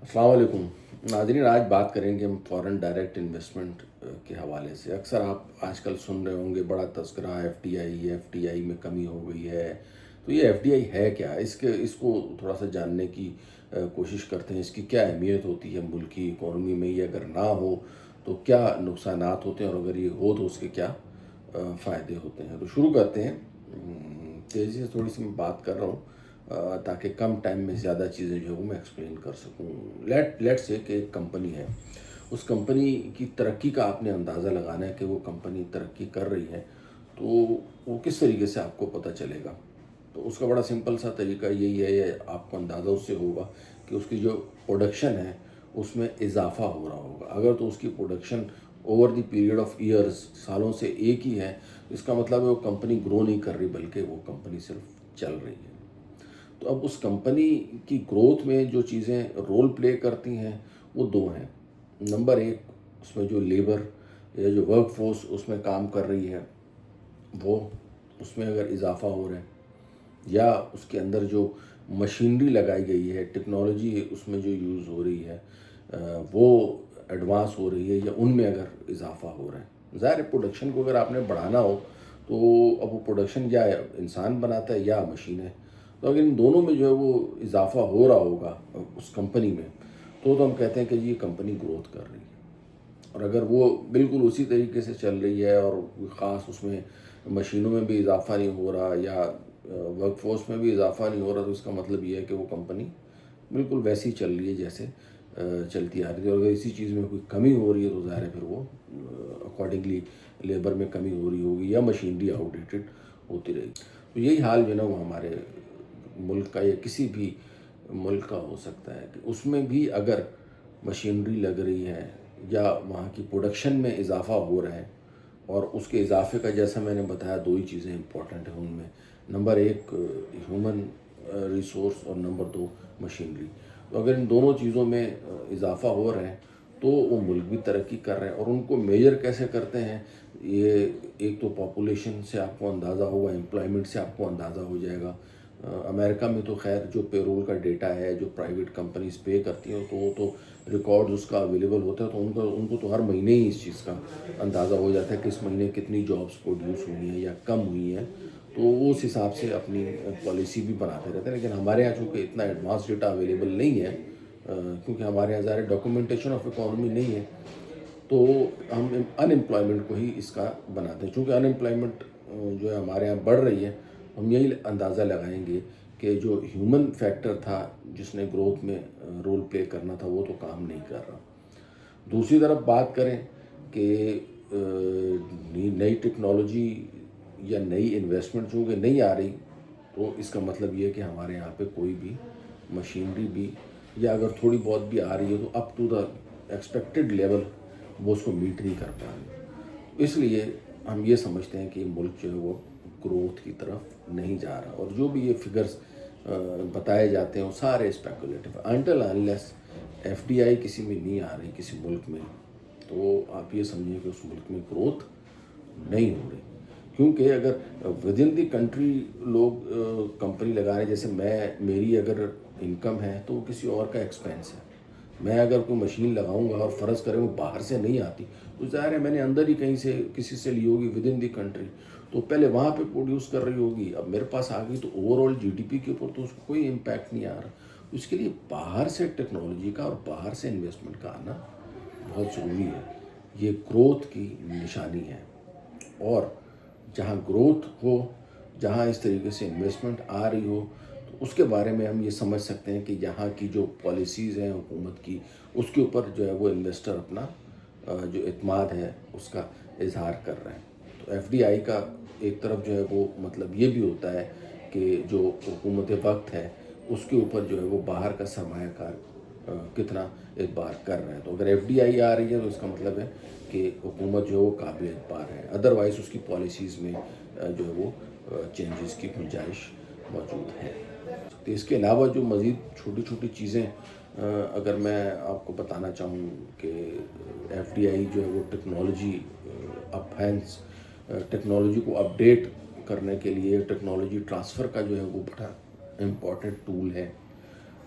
अस्सलाम वालेकुम नाज़रीन। आज बात करेंगे हम फ़ॉरेन डायरेक्ट इन्वेस्टमेंट के हवाले से। अक्सर आप आजकल सुन रहे होंगे बड़ा तज़किरा एफ़डीआई में कमी हो गई है। तो ये एफ़डीआई है क्या? इसको थोड़ा सा जानने की कोशिश करते हैं। इसकी क्या अहमियत होती है मुल्क की इकॉनमी में? ये अगर ना हो तो क्या नुकसानात होते हैं, और अगर ये हो तो उसके क्या फ़ायदे होते हैं? तो शुरू करते हैं। तेज़ी से थोड़ी सी मैं बात कर रहा हूँ ताकि कम टाइम में ज़्यादा चीज़ें जो है वो मैं एक्सप्लेन कर सकूँ। लेट्स से कि एक कंपनी है, उस कंपनी की तरक्की का आपने अंदाज़ा लगाना है कि वो कंपनी तरक्की कर रही है, तो वो किस तरीके से आपको पता चलेगा? तो उसका बड़ा सिंपल सा तरीका यही है, या आपको अंदाज़ा उससे होगा कि उसकी जो प्रोडक्शन है उसमें इजाफा हो रहा होगा। अगर तो उसकी production over the period of years, सालों से एक ही है, तो इसका मतलब है वो कंपनी ग्रो नहीं कर रही, बल्कि वो कंपनी सिर्फ चल रही है। तो अब उस कंपनी की ग्रोथ में जो चीज़ें रोल प्ले करती हैं वो दो हैं। नंबर एक, उसमें जो लेबर या जो वर्क फोर्स उसमें काम कर रही है, वो उसमें अगर इजाफा हो रहा है, या उसके अंदर जो मशीनरी लगाई गई है, टेक्नोलॉजी उसमें जो यूज़ हो रही है वो एडवांस हो रही है, या उनमें अगर इजाफा हो रहा है। ज़ाहिर है प्रोडक्शन को अगर आपने बढ़ाना हो तो अब वो प्रोडक्शन या इंसान बनाता है या मशीनें। तो अगर इन दोनों में जो है वो इजाफा हो रहा होगा उस कंपनी में, तो हम कहते हैं कि ये कंपनी ग्रोथ कर रही है। और अगर वो बिल्कुल उसी तरीके से चल रही है और ख़ास उसमें मशीनों में भी इजाफा नहीं हो रहा, या वर्क फोर्स में भी इजाफा नहीं हो रहा, तो इसका मतलब ये है कि वो कंपनी बिल्कुल वैसी ही चल रही है जैसे चलती आ रही थी। और अगर इसी चीज़ में कोई कमी हो रही है तो ज़ाहिर है फिर वो अकॉर्डिंगली लेबर में कमी हो रही होगी, या मशीनरी आउटडेटेड होती रहेगी। तो यही हाल जो है ना वो हमारे मुल्क का या किसी भी मुल्क का हो सकता है कि उसमें भी अगर मशीनरी लग रही है या वहाँ की प्रोडक्शन में इजाफा हो रहा है, और उसके इजाफे का जैसा मैंने बताया दो ही चीज़ें इंपॉर्टेंट हैं उनमें। नंबर एक ह्यूमन रिसोर्स, और नंबर दो मशीनरी। तो अगर इन दोनों चीज़ों में इजाफा हो रहा है तो वो मुल्क भी तरक्की कर रहे हैं। और उनको मेजर कैसे करते हैं, ये एक तो पॉपुलेशन से आपको अंदाज़ा होगा, एम्प्लॉयमेंट से आपको अंदाज़ा हो जाएगा। अमेरिका में तो खैर जो पेरोल का डेटा है, जो प्राइवेट कंपनीज पे करती हैं, तो वो तो रिकॉर्ड उसका अवेलेबल होता है, तो उनको तो हर महीने ही इस चीज़ का अंदाज़ा हो जाता है कि इस महीने कितनी जॉब्स प्रोड्यूस हुई हैं या कम हुई हैं। तो वो उस हिसाब से अपनी पॉलिसी भी बनाते रहते हैं। लेकिन हमारे यहाँ चूँकि इतना एडवांस डेटा अवेलेबल नहीं है, क्योंकि हमारे यहाँ ज़्यादा डॉक्यूमेंटेशन ऑफ इकॉनमी नहीं है, तो हम अनएम्प्लॉयमेंट को ही इसका बनाते हैं। चूँकि अनएम्प्लॉयमेंट जो है हमारे यहाँ बढ़ रही है, हम यही अंदाज़ा लगाएंगे कि जो ह्यूमन फैक्टर था जिसने ग्रोथ में रोल प्ले करना था, वो तो काम नहीं कर रहा। दूसरी तरफ बात करें कि नई टेक्नोलॉजी या नई इन्वेस्टमेंट चूँकि नहीं आ रही, तो इसका मतलब ये है कि हमारे यहाँ पे कोई भी मशीनरी भी, या अगर थोड़ी बहुत भी आ रही है तो up to the expected level वो उसको मीट नहीं कर पा रही। इसलिए हम ये समझते हैं कि मुल्क जो है वो ग्रोथ की तरफ नहीं जा रहा। और जो भी ये फिगर्स बताए जाते हैं वो सारे स्पेकुलेटिव। अनटिल अनलेस एफडीआई किसी में नहीं आ रही, किसी मुल्क में, तो आप ये समझिए कि उस मुल्क में ग्रोथ नहीं हो रही। क्योंकि अगर विद इन दी कंट्री लोग कंपनी लगा रहे हैं, जैसे मेरी अगर इनकम है तो वो किसी और का एक्सपेंस है। मैं अगर कोई मशीन लगाऊंगा और फ़र्ज़ करें वो बाहर से नहीं आती, तो ज़ाहिर है मैंने अंदर ही कहीं से किसी से ली होगी विद इन दी कंट्री, तो पहले वहाँ पे प्रोड्यूस कर रही होगी, अब मेरे पास आ गई, तो ओवरऑल जीडीपी के ऊपर तो उसको कोई इम्पैक्ट नहीं आ रहा। तो इसके लिए बाहर से टेक्नोलॉजी का और बाहर से इन्वेस्टमेंट का आना बहुत ज़रूरी है। ये ग्रोथ की निशानी है। और जहाँ ग्रोथ हो, जहाँ इस तरीके से इन्वेस्टमेंट आ रही हो, तो उसके बारे में हम ये समझ सकते हैं कि यहाँ की जो पॉलिसीज़ हैं हुकूमत की, उसके ऊपर जो है वो इन्वेस्टर अपना जो एतमाद है उसका इजहार कर रहे हैं। तो एफडीआई का एक तरफ जो है वो मतलब ये भी होता है कि जो हुकूमत वक्त है उसके ऊपर जो है वो बाहर का सरमायाकार कितना एतबार कर रहे हैं। तो अगर एफडीआई आ रही है तो इसका मतलब है कि हुकूमत जो है वो काबिल एतबार है, अदरवाइज़ उसकी पॉलिसीज़ में जो है वो चेंजेस की गुंजाइश मौजूद है। तो इसके अलावा जो मज़ीद छोटी छोटी चीज़ें अगर मैं आपको बताना चाहूँ कि एफडीआई जो है वो टेक्नोलॉजी अपहेंस टेक्नोलॉजी को अपडेट करने के लिए टेक्नोलॉजी ट्रांसफ़र का जो है वो बड़ा इम्पॉर्टेंट टूल है।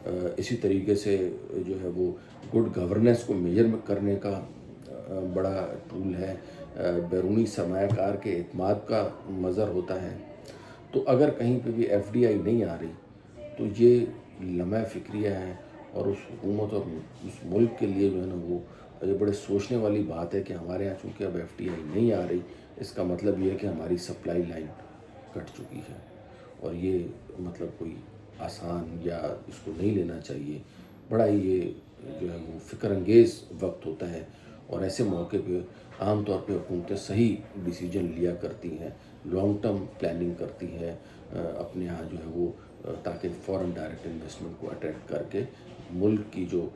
اسی طریقے سے جو ہے وہ گڈ گورننس کو میجر کرنے کا بڑا ٹول ہے. بیرونی سرمایہ کار کے اعتماد کا مظہر ہوتا ہے. تو اگر کہیں پہ بھی ایف ڈی آئی نہیں آ رہی تو یہ لمحہ فکریہ ہے، اور اس حکومت اور اس ملک کے لیے جو ہے نا وہ یہ بڑے سوچنے والی بات ہے کہ ہمارے یہاں چونکہ اب ایف ڈی آئی نہیں آ رہی، اس کا مطلب یہ ہے کہ ہماری سپلائی لائن کٹ چکی ہے. اور یہ مطلب کوئی آسان یا اس کو نہیں لینا چاہیے. بڑا ہی یہ جو ہے وہ فکر انگیز وقت ہوتا ہے، اور ایسے موقع پہ عام طور پہ حکومتیں صحیح ڈیسیجن لیا کرتی ہیں، لانگ ٹرم پلاننگ کرتی ہیں اپنے یہاں جو ہے وہ، تاکہ فورن ڈائریکٹ انویسٹمنٹ کو اٹریکٹ کر کے ملک کی جو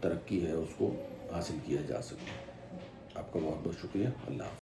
ترقی ہے اس کو حاصل کیا جا سکے. آپ کا بہت بہت شکریہ. اللہ حافظ.